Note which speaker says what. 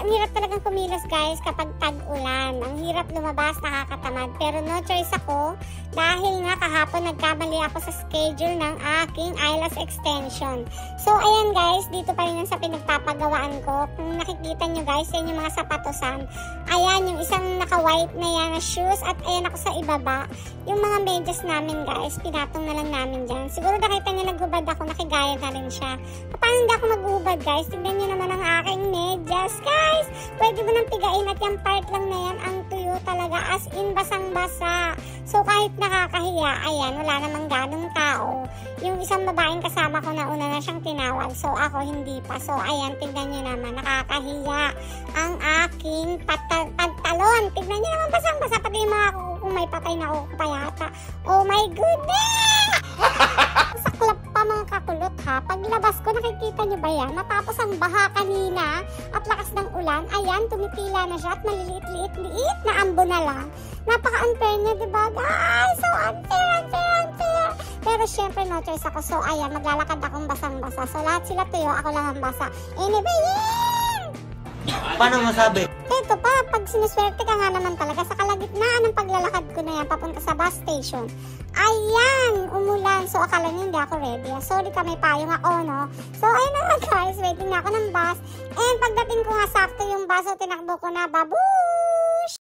Speaker 1: ang hirap talagang kumilos guys kapag tag-ulan. Ang hirap lumabas, nakakatamad. Pero no choice ako dahil nga kahapon nagkamali ako sa schedule ng aking eyelash extension. So ayan guys, dito pa rin yan sa pinagpapagawaan ko. Kung nakikita nyo guys, yan yung mga sapatosan. Ayan, yung isang naka-white na yan na shoes at ayan ako sa ibaba. Yung mga medyas namin guys, pinatong na lang namin dyan. Siguro nakita nyo naghubad ako, nakigaya na rin siya. Paano hindi ako maghubad guys? Tignan nyo naman ang aking medyas guys. Pwede mo nang pigain at yung part lang na yan ang tuyo talaga, as in basang-basa. So kahit nakakahiya, ayan, wala namang ganong tao. Yung isang babaeng kasama ko na una na siyang tinawag. So ako hindi pa. So ayan, tignan nyo naman, nakakahiya ang aking pantalon. Tignan nyo naman, basang-basa. Pati yung mga kung may patay na ako pa yata. Oh my goodness! Saklap pa mga kakulot ha. Paglabas ko, nakikita nyo ba yan? Matapos ang baha kanina at lakas ng ulan, ayan, tumitila na siya at maliliit-liit na ambo na lang. Napaka-unfair niya, diba guys? So unfair. Pero syempre no choice ako. So ayan, maglalakad akong basang-basa. So lahat sila tuyo, ako lang ang basa. Anyway,
Speaker 2: paano masabi?
Speaker 1: ito pa, pag sinuswerte ka nga naman talaga sa kalagitnaan ng paglalakad ko na yan papunta sa bus station. Ayan, umulan. So akala niyo hindi ako ready. Sorry ka, may payong ako, no? So ayun na nga guys, waiting na ako ng bus. And pagdating ko nga sakto yung bus, so tinakbo ko na, babu!